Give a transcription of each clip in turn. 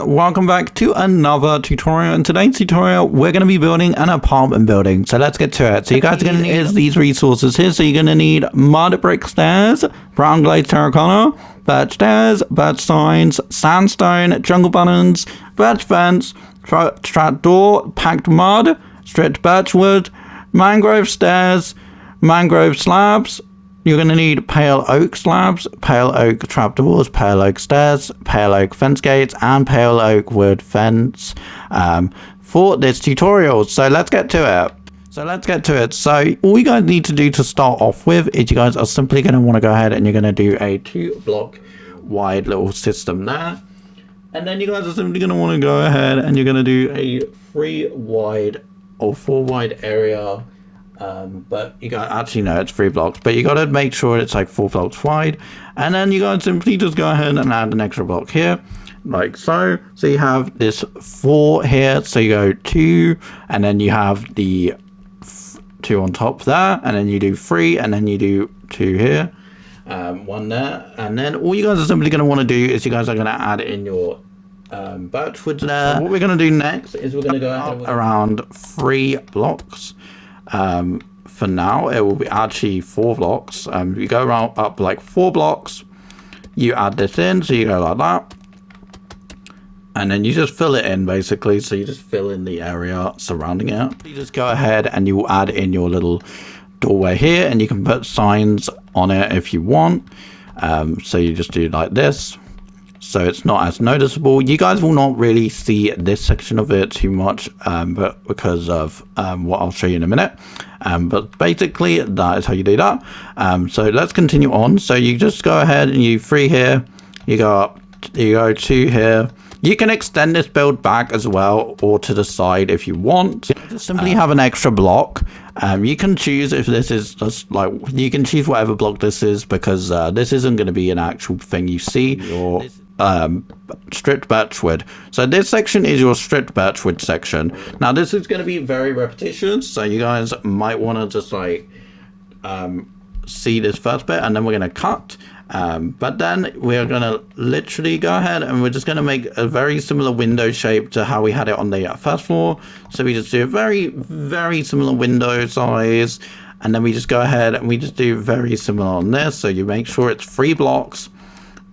welcome back to another tutorial. In today's tutorial, we're going to be building an apartment building. So let's get to it. So you guys are going to need these resources here. So you're going to need mud brick stairs, brown glazed terracotta, birch stairs, birch signs, sandstone, jungle buttons, birch fence, trap door, packed mud, stripped birch wood, mangrove stairs, mangrove slabs. You're going to need pale oak slabs, pale oak trapdoors, pale oak stairs, pale oak fence gates, and pale oak wood fence for this tutorial. So let's get to it. So all you guys need to do to start off with is you guys are simply going to want to go ahead and you're going to do a 2-block wide little system there. And then you guys are simply going to want to go ahead and you're going to do a 3 wide or 4 wide area. But you got actually no, it's 3 blocks, but you got to make sure it's like 4 blocks wide, and then you got to simply just go ahead and add an extra block here like so. So you have this 4 here, so you go 2, and then you have the 2 on top there, and then you do 3, and then you do 2 here, 1 there, and then all you guys are simply going to want to do is you guys are going to add in your birch wood there. So what we're going to do next is we're going to go ahead around 3 blocks. For now it will be actually 4 blocks. You go around up like 4 blocks, you add this in, so you go like that, and then you just fill it in basically. So you just fill in the area surrounding it. You just go ahead and you will add in your little doorway here, and you can put signs on it if you want. So you just do like this, so it's not as noticeable. You guys will not really see this section of it too much, but because of what I'll show you in a minute. But basically that is how you do that. So let's continue on. So you just go ahead and you 3 here, you go up, you go 2 here. You can extend this build back as well, or to the side if you want. Just simply have an extra block. You can choose if this is just like, you can choose whatever block this is, because this isn't going to be an actual thing you see. Your stripped birchwood. So this section is your stripped birchwood section. Now this is going to be very repetitious, so you guys might want to just like see this first bit, and then we're going to cut. But then we're going to literally go ahead and we're just going to make a very similar window shape to how we had it on the first floor. So we just do a very similar window size, and then we just go ahead and we just do very similar on this. So you make sure it's 3 blocks,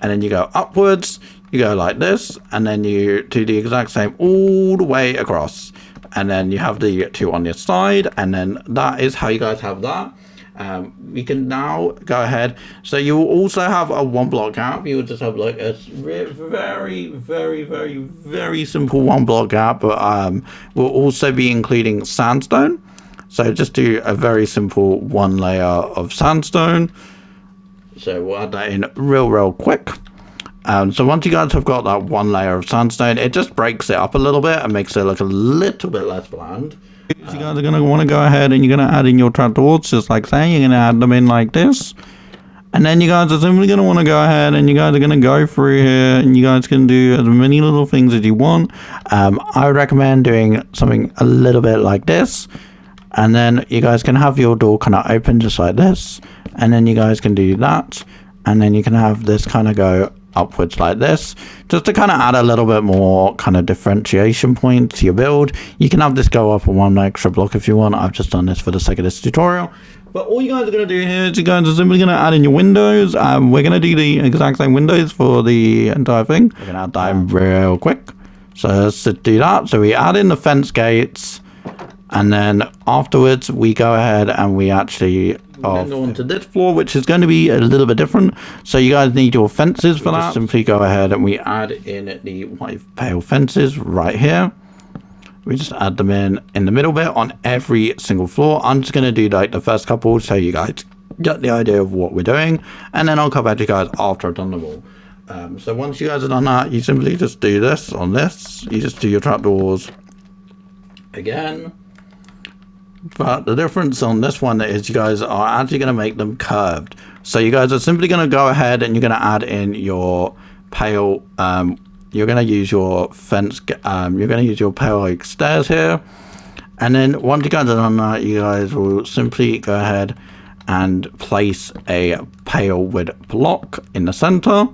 and then you go upwards, you go like this, and then you do the exact same all the way across, and then you have the 2 on your side, and then that is how you guys have that. We can now go ahead, so you will also have a 1 block gap. You will just have like a very simple 1 block gap, but we'll also be including sandstone. So just do a very simple 1 layer of sandstone. So we'll add that in real quick. So once you guys have got that 1 layer of sandstone, it just breaks it up a little bit and makes it look a little bit less bland. You guys are going to want to go ahead and you're going to add in your trapdoors, just like saying you're going to add them in like this. And then you guys are simply going to want to go ahead and you guys are going to go through here, and you guys can do as many little things as you want. I would recommend doing something a little bit like this. And then you guys can have your door kind of open just like this, and then you guys can do that, and then you can have this kind of go upwards like this, just to kind of add a little bit more kind of differentiation point to your build. You can have this go up on 1 extra block if you want. I've just done this for the sake of this tutorial. But all you guys are going to do here is you guys are simply going to add in your windows. We're going to do the exact same windows for the entire thing. We're going to add that in real quick. So let's do that. So we add in the fence gates, and then afterwards we go ahead and we actually go on to this floor, which is going to be a little bit different. So you guys need your fences for that. Simply go ahead and we add in the white pale fences right here. We just add them in the middle bit on every single floor. I'm just going to do like the first couple so you guys get the idea of what we're doing, and then I'll come back to you guys after I've done them all. So once you guys have done that, you simply just do this on this. You just do your trapdoors again. But the difference on this one is you guys are actually going to make them curved. So you guys are simply going to go ahead and you're going to add in your pale, you're going to use your fence, you're going to use your pale oak stairs here. And then once you guys have done that, you guys will simply go ahead and place a pale wood block in the center.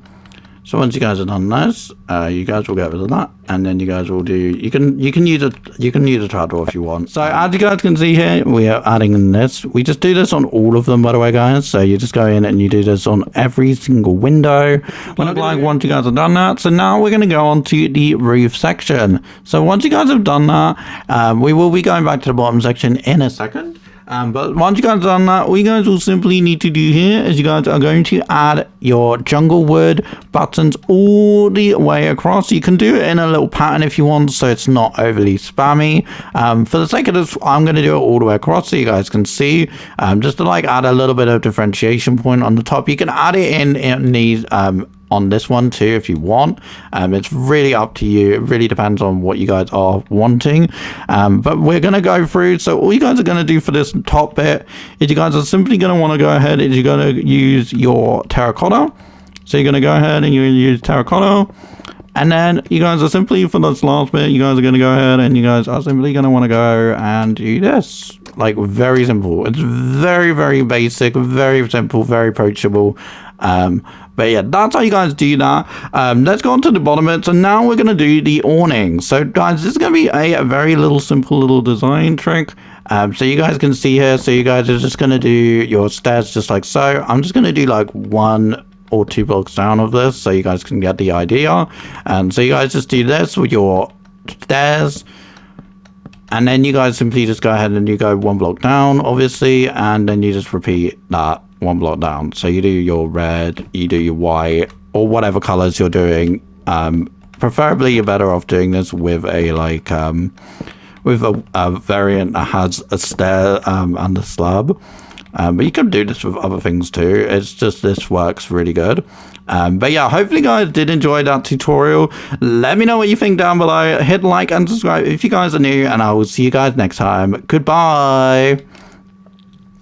So once you guys have done this, you guys will get rid of that, and then you guys will do. You can use a trapdoor if you want. So as you guys can see here, we are adding in this. We just do this on all of them, by the way, guys. So you just go in and you do this on every single window. Once you guys have done that, so now we're going to go on to the roof section. So once you guys have done that, we will be going back to the bottom section in a second. But once you guys have done that, what you guys will simply need to do here is you guys are going to add your jungle wood buttons all the way across. You can do it in a little pattern if you want, so it's not overly spammy. For the sake of this, I'm going to do it all the way across so you guys can see. Just to like add a little bit of differentiation point on the top. You can add it in these on this one too if you want. It's really up to you. It really depends on what you guys are wanting, but we're gonna go through. So all you guys are gonna do for this top bit is you guys are simply gonna want to go ahead and you're gonna use your terracotta. So you're gonna go ahead and you're gonna use terracotta, and then you guys are simply, for this last bit, you guys are gonna go ahead and you guys are simply gonna want to go and do this. Like, very simple. It's very, very basic, very simple, very approachable. But yeah, that's how you guys do that. Let's go on to the bottom bit. So now we're going to do the awning. So guys, this is going to be a very simple little design trick. So you guys can see here. So you guys are just going to do your stairs just like so. I'm just going to do like 1 or 2 blocks down of this so you guys can get the idea. So you guys just do this with your stairs. And then you guys simply just go ahead and you go 1 block down, obviously. And then you just repeat that 1 block down. So you do your red, you do your white, or whatever colors you're doing. Preferably you're better off doing this with a with a variant that has a stair and a slab. But you can do this with other things too. It's just this works really good. But yeah, hopefully you guys did enjoy that tutorial. Let me know what you think down below. Hit like and subscribe if you guys are new, and I will see you guys next time. Goodbye.